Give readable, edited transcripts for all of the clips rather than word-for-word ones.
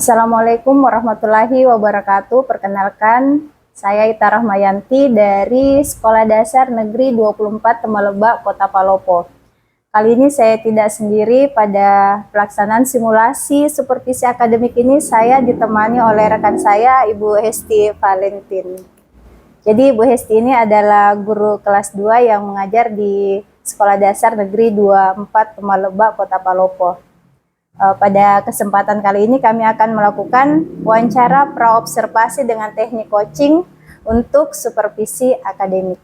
Assalamualaikum warahmatullahi wabarakatuh. Perkenalkan, saya Ita Rahmayanti dari Sekolah Dasar Negeri 24 Temalebak, Kota Palopo. Kali ini saya tidak sendiri pada pelaksanaan simulasi supervisi akademik ini. Saya ditemani oleh rekan saya, Ibu Hesti Valentin. Jadi Ibu Hesti ini adalah guru kelas 2 yang mengajar di Sekolah Dasar Negeri 24 Temalebak, Kota Palopo. Pada kesempatan kali ini kami akan melakukan wawancara praobservasi dengan teknik coaching untuk supervisi akademik.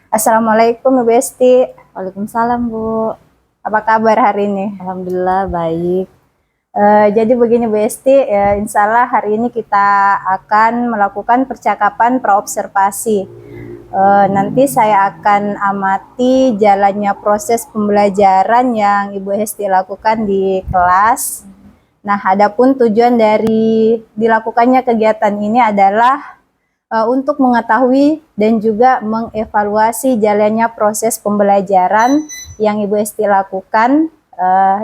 Assalamualaikum Ibu Esti. Waalaikumsalam Bu. Apa kabar hari ini? Alhamdulillah baik. Jadi begini Bu Esti, insya Allah hari ini kita akan melakukan percakapan praobservasi. Nanti saya akan amati jalannya proses pembelajaran yang Ibu Hesti lakukan di kelas. Nah, adapun tujuan dari dilakukannya kegiatan ini adalah untuk mengetahui dan juga mengevaluasi jalannya proses pembelajaran yang Ibu Hesti lakukan.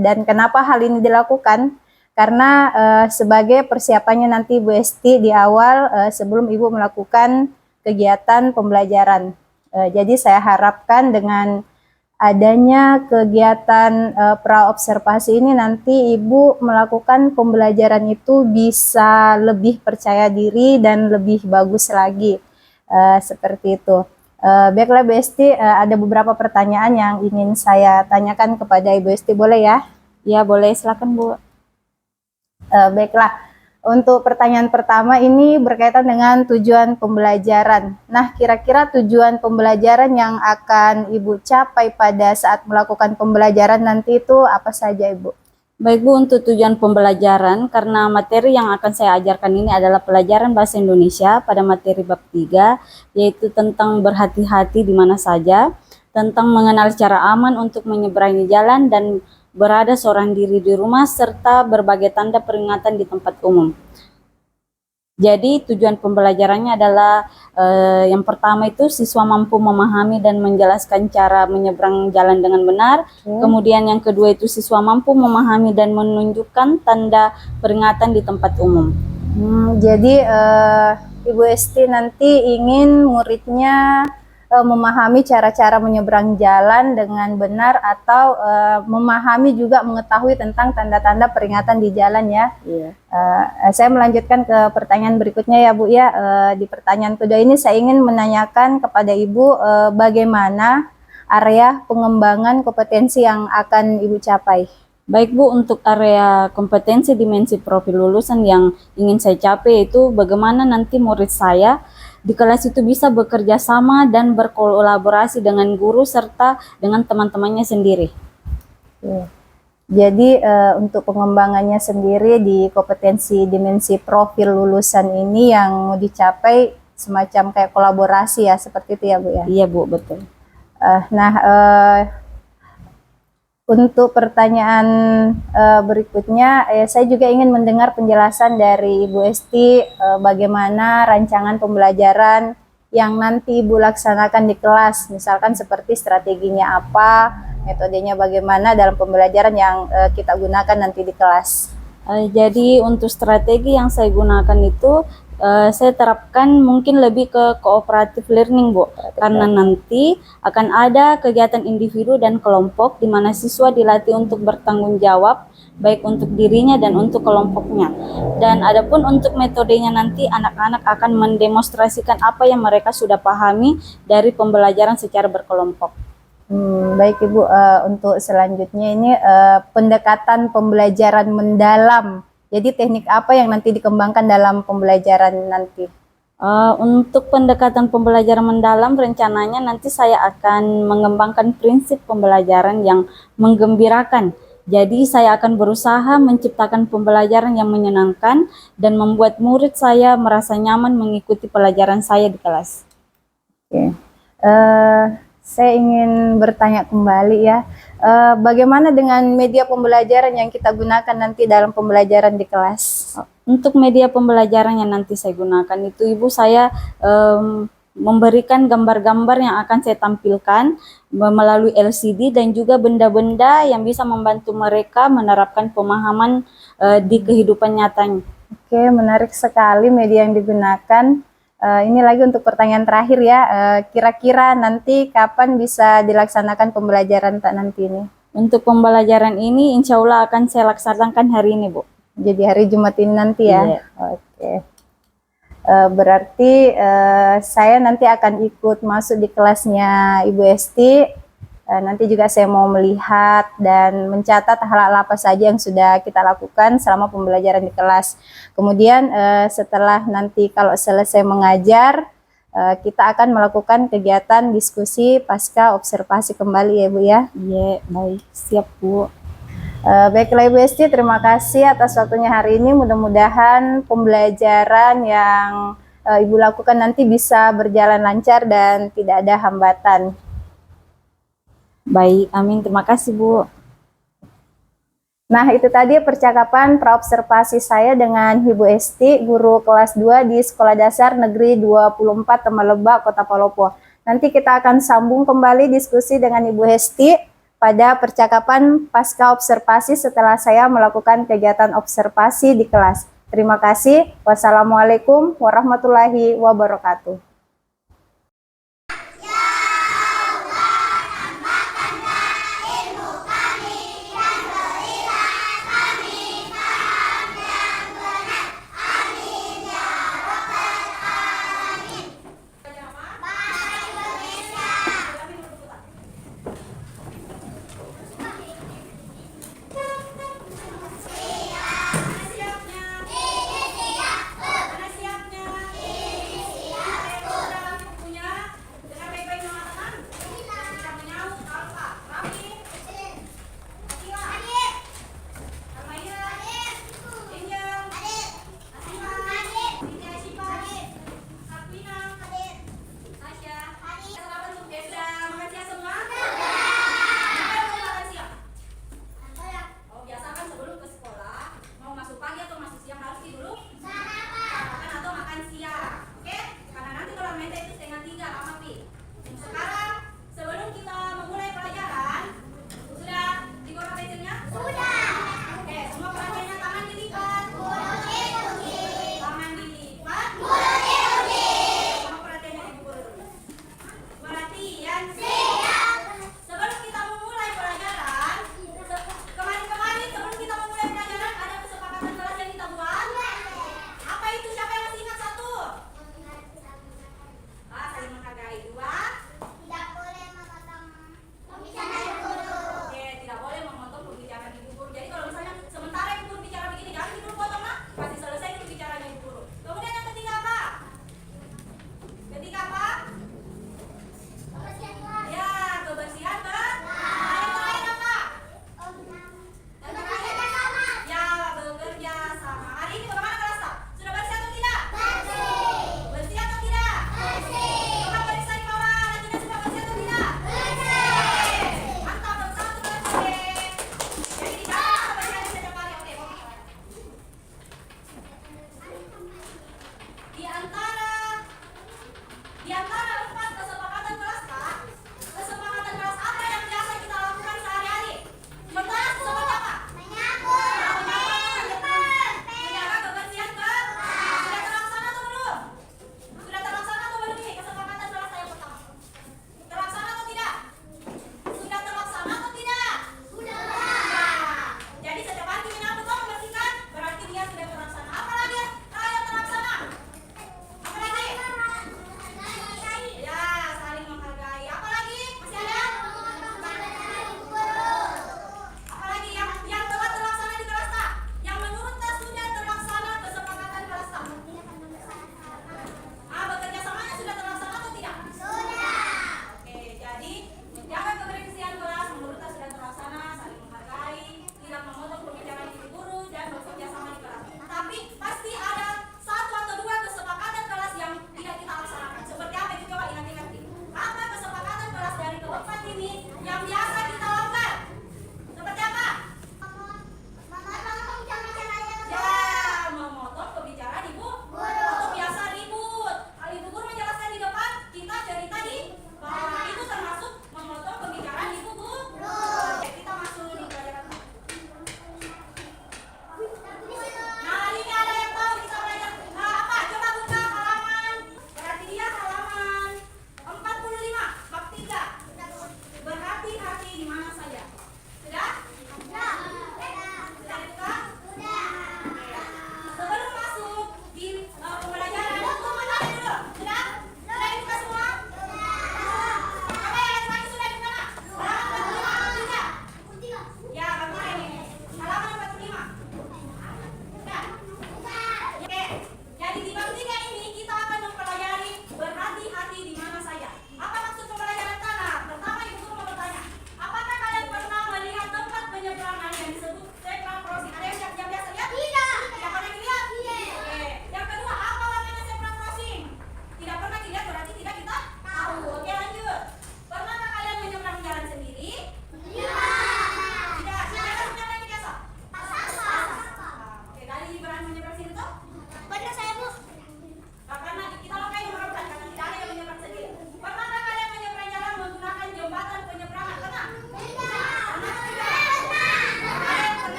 Dan kenapa hal ini dilakukan? Karena sebagai persiapannya nanti Ibu Hesti di awal sebelum Ibu melakukan kegiatan pembelajaran. Jadi saya harapkan dengan adanya kegiatan praobservasi ini nanti Ibu melakukan pembelajaran itu bisa lebih percaya diri dan lebih bagus lagi. Seperti itu. Baiklah Bu Esti, ada beberapa pertanyaan yang ingin saya tanyakan kepada Ibu Esti, boleh ya? Ya boleh, silakan Bu. Baiklah. Untuk pertanyaan pertama ini berkaitan dengan tujuan pembelajaran. Nah, kira-kira tujuan pembelajaran yang akan Ibu capai pada saat melakukan pembelajaran nanti itu apa saja, Ibu? Baik Bu, untuk tujuan pembelajaran, karena materi yang akan saya ajarkan ini adalah pelajaran bahasa Indonesia pada materi bab 3, yaitu tentang berhati-hati di mana saja, tentang mengenal cara aman untuk menyeberangi jalan dan berada seorang diri di rumah, serta berbagai tanda peringatan di tempat umum. Jadi tujuan pembelajarannya adalah yang pertama itu siswa mampu memahami dan menjelaskan cara menyeberang jalan dengan benar. Kemudian yang kedua itu siswa mampu memahami dan menunjukkan tanda peringatan di tempat umum. Jadi Ibu Esti nanti ingin muridnya memahami cara-cara menyeberang jalan dengan benar atau memahami juga mengetahui tentang tanda-tanda peringatan di jalan ya. Iya. Saya melanjutkan ke pertanyaan berikutnya ya Bu ya. Di pertanyaan kedua ini saya ingin menanyakan kepada Ibu bagaimana area pengembangan kompetensi yang akan Ibu capai. Baik Bu, untuk area kompetensi dimensi profil lulusan yang ingin saya capai itu bagaimana nanti murid saya di kelas itu bisa bekerja sama dan berkolaborasi dengan guru serta dengan teman-temannya sendiri. Jadi untuk pengembangannya sendiri di kompetensi dimensi profil lulusan ini yang mau dicapai semacam kayak kolaborasi ya, seperti itu ya Bu ya? Iya Bu, betul. Untuk pertanyaan berikutnya, saya juga ingin mendengar penjelasan dari Ibu Esti bagaimana rancangan pembelajaran yang nanti Ibu laksanakan di kelas, misalkan seperti strateginya apa, metodenya bagaimana dalam pembelajaran yang kita gunakan nanti di kelas. Jadi untuk strategi yang saya gunakan itu saya terapkan mungkin lebih ke cooperative learning Bu, karena nanti akan ada kegiatan individu dan kelompok di mana siswa dilatih untuk bertanggung jawab baik untuk dirinya dan untuk kelompoknya. Dan adapun untuk metodenya nanti anak-anak akan mendemonstrasikan apa yang mereka sudah pahami dari pembelajaran secara berkelompok. Baik Ibu, untuk selanjutnya ini pendekatan pembelajaran mendalam. Jadi teknik apa yang nanti dikembangkan dalam pembelajaran nanti? Untuk pendekatan pembelajaran mendalam, rencananya nanti saya akan mengembangkan prinsip pembelajaran yang menggembirakan. Jadi saya akan berusaha menciptakan pembelajaran yang menyenangkan dan membuat murid saya merasa nyaman mengikuti pelajaran saya di kelas. Oke. Saya ingin bertanya kembali ya, bagaimana dengan media pembelajaran yang kita gunakan nanti dalam pembelajaran di kelas? Untuk media pembelajaran yang nanti saya gunakan itu Ibu, saya memberikan gambar-gambar yang akan saya tampilkan melalui LCD dan juga benda-benda yang bisa membantu mereka menerapkan pemahaman di kehidupan nyatanya. Oke, menarik sekali media yang digunakan. Ini lagi untuk pertanyaan terakhir ya. Kira-kira nanti kapan bisa dilaksanakan pembelajaran tak nanti ini? Untuk pembelajaran ini insya Allah akan saya laksanakan hari ini, Bu. Jadi hari Jumat ini nanti ya? Iya. Oke. Berarti saya nanti akan ikut masuk di kelasnya Ibu Esti. Nanti juga saya mau melihat dan mencatat hal-hal apa saja yang sudah kita lakukan selama pembelajaran di kelas. Kemudian setelah nanti kalau selesai mengajar, kita akan melakukan kegiatan diskusi pasca observasi kembali ya Bu ya. Iya, baik. Siap, Bu. Baiklah Ibu Esti, terima kasih atas waktunya hari ini. Mudah-mudahan pembelajaran yang Ibu lakukan nanti bisa berjalan lancar dan tidak ada hambatan. Baik, amin. Terima kasih, Bu. Nah, itu tadi percakapan praobservasi saya dengan Ibu Esti, guru kelas 2 di Sekolah Dasar Negeri 24 Temalebak, Kota Palopo. Nanti kita akan sambung kembali diskusi dengan Ibu Esti pada percakapan pasca observasi setelah saya melakukan kegiatan observasi di kelas. Terima kasih. Wassalamualaikum warahmatullahi wabarakatuh.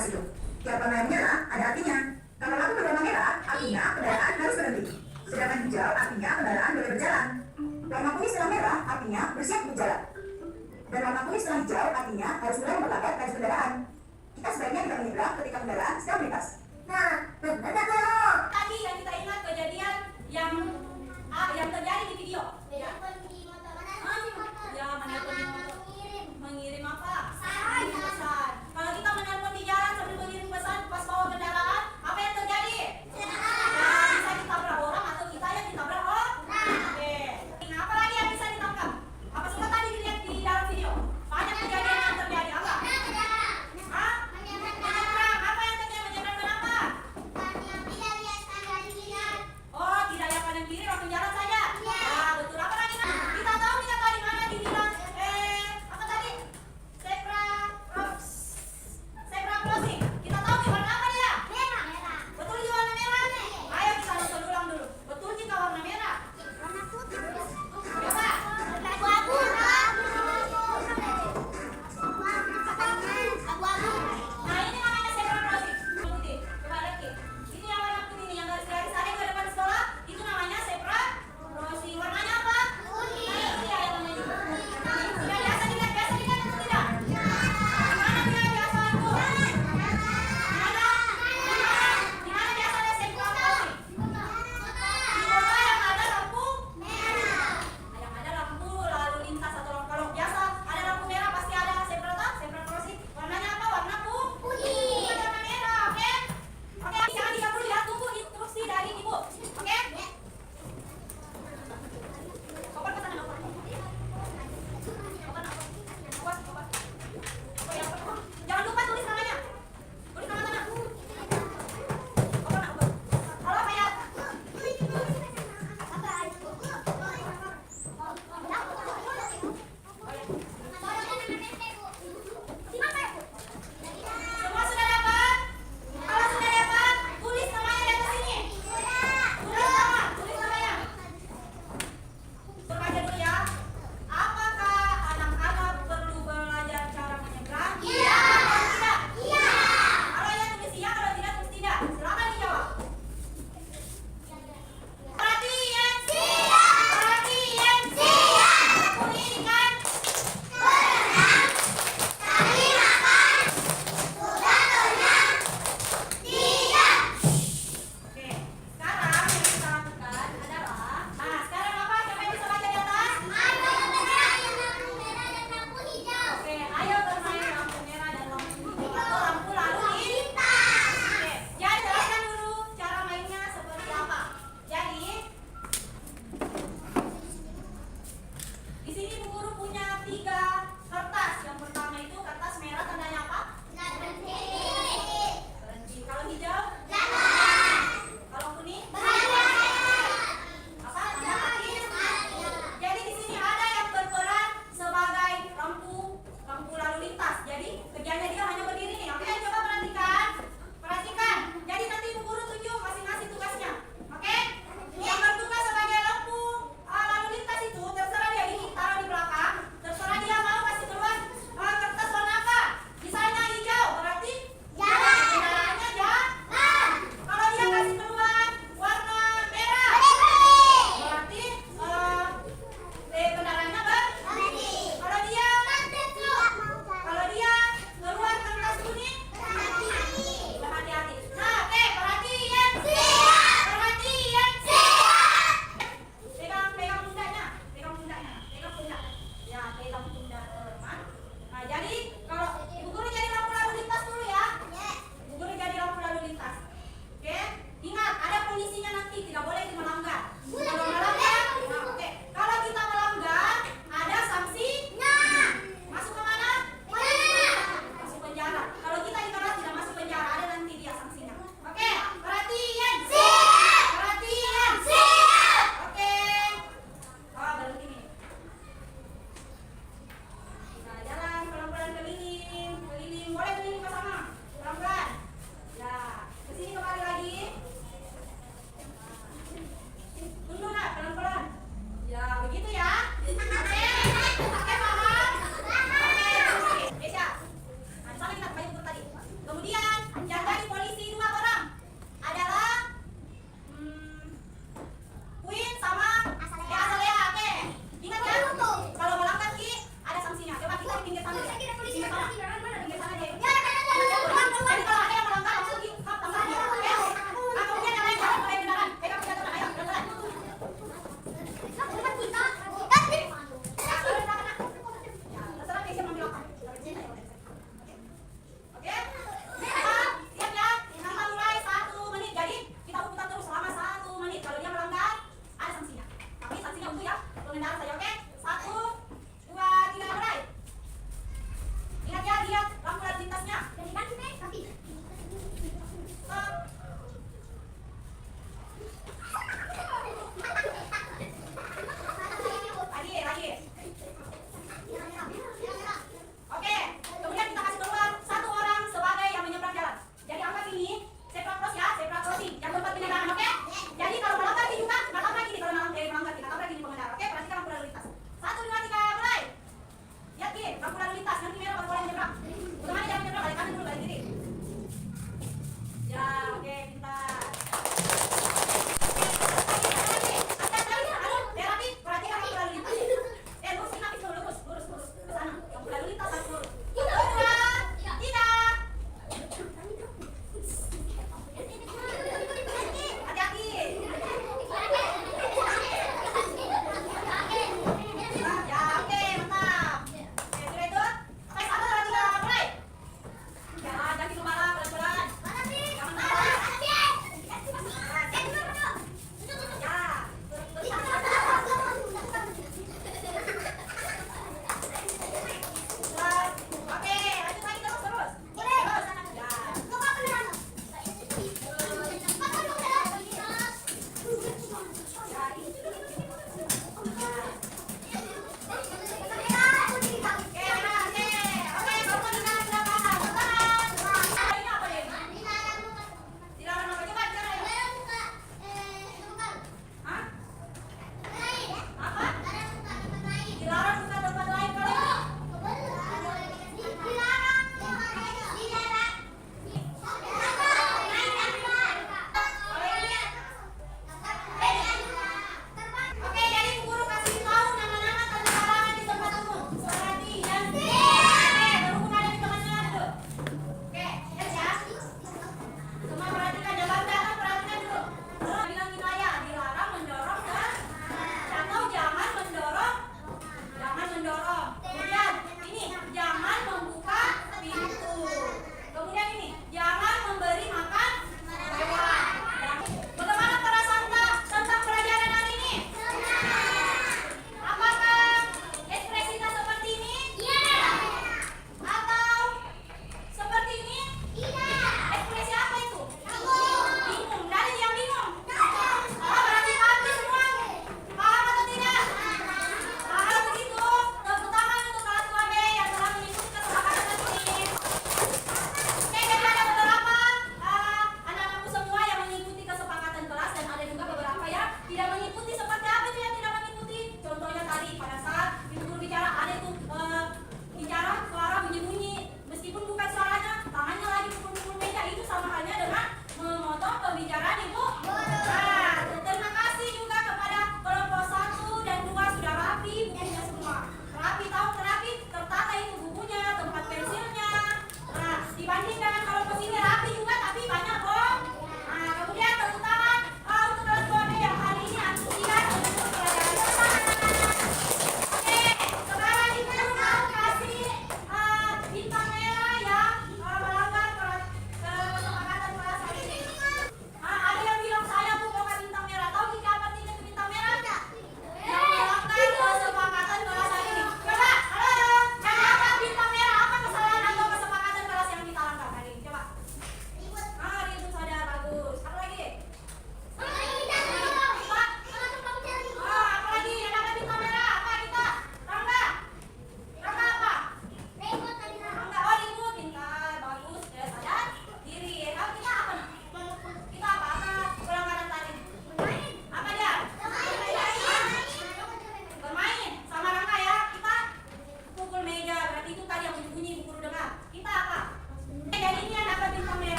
jelas itu. Tiap warna yang merah ada artinya. Kalau lampu berwarna merah, artinya kendaraan harus berhenti. Sedangkan hijau artinya kendaraan boleh berjalan. Warna kuning setelah merah artinya bersiap berjalan. Dan warna kuning setelah hijau artinya harus mulai memperlambat laju kendaraan. Kita sebaiknya tidak menyeberang ketika kendaraan sedang melintas. Nah, benar tak Guru? Tadi yang kita ingat kejadian yang terjadi di video. Ya, ya menelpon di motor. Mengirim apa? Pesan. Kalau kita menelpon di jalan sambil mengirim pesan pas bawa kendaraan, apa yang terjadi? Ya, bisa ditabrak orang atau kita yang ditabrak orang. Oke. Nah, apa lagi yang bisa ditangkap? Apa semua tadi dilihat di dalam video? Banyak kejadian yang terjadi. Apa? Hah? Menyeberang. Apa yang terjadi? Menyeberang kenapa? Oh, tidak yang kanan kiri, langsung jalan saja. Ya, betul. Apa lagi? Kita tahu tidak tadi mana dibilang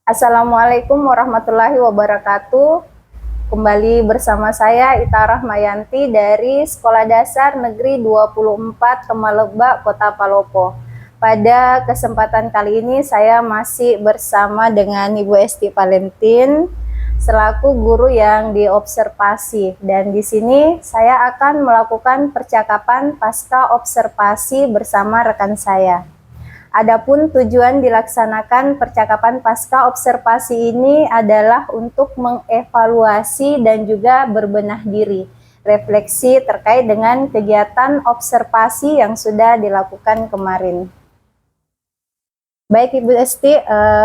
Assalamualaikum warahmatullahi wabarakatuh. Kembali bersama saya Ita Rahmayanti dari Sekolah Dasar Negeri 24 Temaleba, Kota Palopo. Pada kesempatan kali ini saya masih bersama dengan Ibu Esti Valentin selaku guru yang diobservasi, dan di sini saya akan melakukan percakapan pasca observasi bersama rekan saya. Adapun tujuan dilaksanakan percakapan pasca observasi ini adalah untuk mengevaluasi dan juga berbenah diri, refleksi terkait dengan kegiatan observasi yang sudah dilakukan kemarin. Baik Ibu Esti,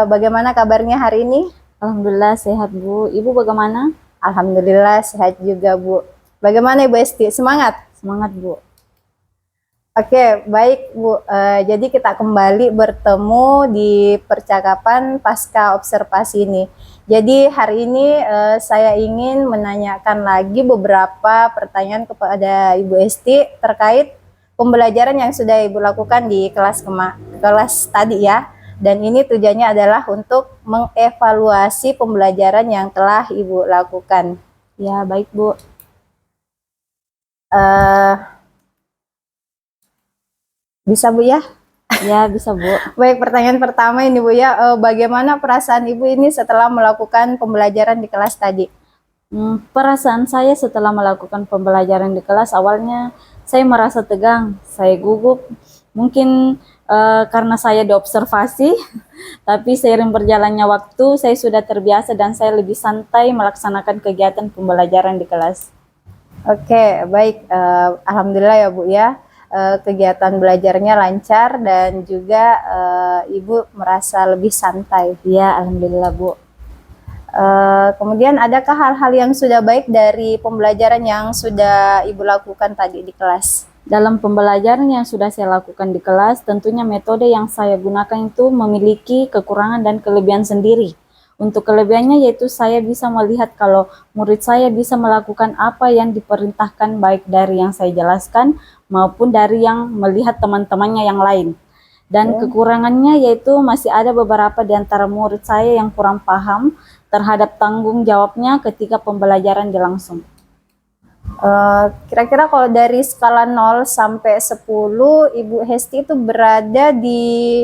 bagaimana kabarnya hari ini? Alhamdulillah sehat Bu. Ibu bagaimana? Alhamdulillah sehat juga Bu. Bagaimana Ibu Esti? Semangat? Semangat Bu. Oke, baik Bu. Jadi kita kembali bertemu di percakapan pasca observasi ini. Jadi hari ini saya ingin menanyakan lagi beberapa pertanyaan kepada Ibu Esti terkait pembelajaran yang sudah Ibu lakukan di kelas tadi ya. Dan ini tujuannya adalah untuk mengevaluasi pembelajaran yang telah Ibu lakukan. Ya, baik Bu. Bisa Bu ya? Ya, bisa Bu. Baik, pertanyaan pertama ini Bu ya, bagaimana perasaan Ibu ini setelah melakukan pembelajaran di kelas tadi? Perasaan saya setelah melakukan pembelajaran di kelas, awalnya saya merasa tegang, saya gugup. Mungkin karena saya diobservasi, tapi seiring berjalannya waktu, saya sudah terbiasa dan saya lebih santai melaksanakan kegiatan pembelajaran di kelas. Oke, baik. Alhamdulillah ya Bu ya. Kegiatan belajarnya lancar dan juga Ibu merasa lebih santai. Ya, alhamdulillah Bu. Kemudian adakah hal-hal yang sudah baik dari pembelajaran yang sudah Ibu lakukan tadi di kelas? Dalam pembelajaran yang sudah saya lakukan di kelas, tentunya metode yang saya gunakan itu memiliki kekurangan dan kelebihan sendiri. Untuk kelebihannya yaitu saya bisa melihat kalau murid saya bisa melakukan apa yang diperintahkan, baik dari yang saya jelaskan maupun dari yang melihat teman-temannya yang lain. Dan kekurangannya yaitu masih ada beberapa di antara murid saya yang kurang paham terhadap tanggung jawabnya ketika pembelajaran berlangsung. Kira-kira kalau dari skala 0 sampai 10, Ibu Hesti itu berada di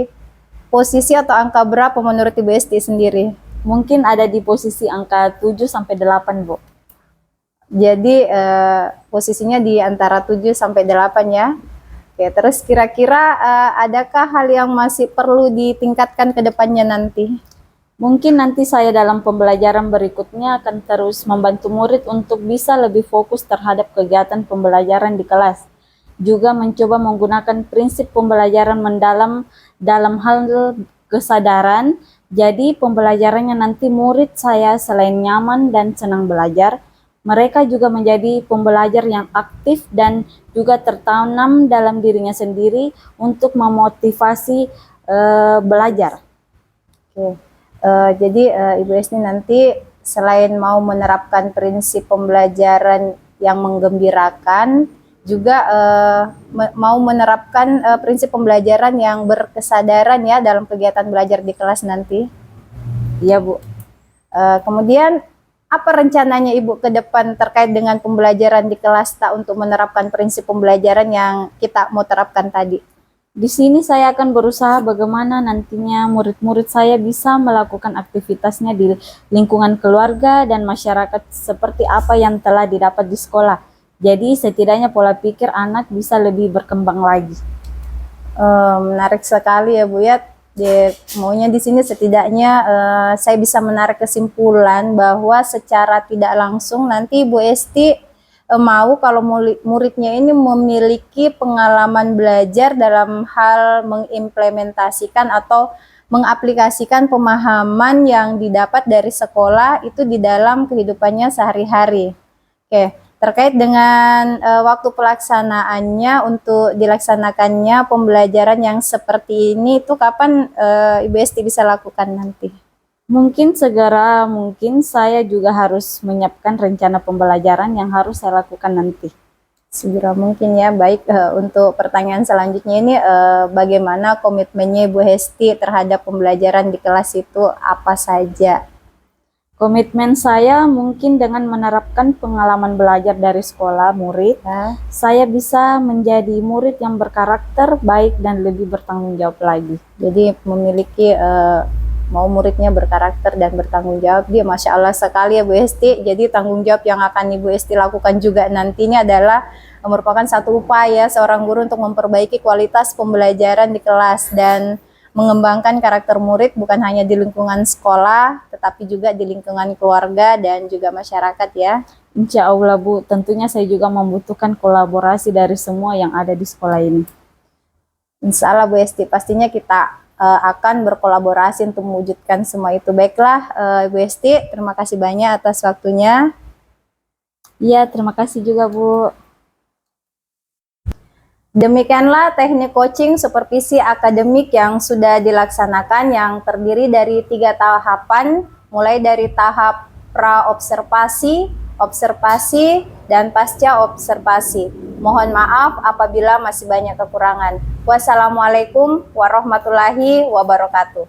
posisi atau angka berapa menurut Ibu Hesti sendiri? Mungkin ada di posisi angka 7 sampai 8, Bu. Jadi posisinya di antara 7 sampai 8 ya. Oke, terus kira-kira adakah hal yang masih perlu ditingkatkan ke depannya nanti? Mungkin nanti saya dalam pembelajaran berikutnya akan terus membantu murid untuk bisa lebih fokus terhadap kegiatan pembelajaran di kelas. Juga mencoba menggunakan prinsip pembelajaran mendalam dalam hal kesadaran. Jadi pembelajarannya nanti murid saya selain nyaman dan senang belajar, mereka juga menjadi pembelajar yang aktif dan juga tertanam dalam dirinya sendiri untuk memotivasi belajar. Oke. Jadi Ibu Esti nanti selain mau menerapkan prinsip pembelajaran yang menggembirakan, juga mau menerapkan prinsip pembelajaran yang berkesadaran ya dalam kegiatan belajar di kelas nanti. Iya Bu. Kemudian apa rencananya Ibu ke depan terkait dengan pembelajaran di kelas untuk menerapkan prinsip pembelajaran yang kita mau terapkan tadi? Di sini saya akan berusaha bagaimana nantinya murid-murid saya bisa melakukan aktivitasnya di lingkungan keluarga dan masyarakat seperti apa yang telah didapat di sekolah. Jadi setidaknya pola pikir anak bisa lebih berkembang lagi. Menarik sekali ya Bu ya. Maunya di sini setidaknya saya bisa menarik kesimpulan bahwa secara tidak langsung nanti Bu Esti mau kalau muridnya ini memiliki pengalaman belajar dalam hal mengimplementasikan atau mengaplikasikan pemahaman yang didapat dari sekolah itu di dalam kehidupannya sehari-hari. Oke. Terkait dengan waktu pelaksanaannya untuk dilaksanakannya pembelajaran yang seperti ini itu kapan Ibu Esti bisa lakukan nanti? Mungkin segera, mungkin saya juga harus menyiapkan rencana pembelajaran yang harus saya lakukan nanti. Segera mungkin ya. Baik, untuk pertanyaan selanjutnya ini, bagaimana komitmennya Ibu Hesti terhadap pembelajaran di kelas itu apa saja? Komitmen saya mungkin dengan menerapkan pengalaman belajar dari sekolah murid, Ya. saya bisa menjadi murid yang berkarakter baik dan lebih bertanggung jawab lagi. Jadi memiliki mau muridnya berkarakter dan bertanggung jawab. Dia Masya Allah sekali ya Bu Hesti. Jadi tanggung jawab yang akan Ibu Hesti lakukan juga nantinya adalah merupakan satu upaya seorang guru untuk memperbaiki kualitas pembelajaran di kelas dan mengembangkan karakter murid bukan hanya di lingkungan sekolah, tetapi juga di lingkungan keluarga dan juga masyarakat ya. Insya Allah Bu, tentunya saya juga membutuhkan kolaborasi dari semua yang ada di sekolah ini. Insya Allah Bu Hesti, pastinya kita akan berkolaborasi untuk mewujudkan semua itu. Baiklah Bu Hesti, terima kasih banyak atas waktunya. Iya, terima kasih juga Bu. Demikianlah teknik coaching supervisi akademik yang sudah dilaksanakan, yang terdiri dari 3 tahapan, mulai dari tahap pra-observasi, observasi, dan pasca observasi. Mohon maaf apabila masih banyak kekurangan. Wassalamualaikum warahmatullahi wabarakatuh.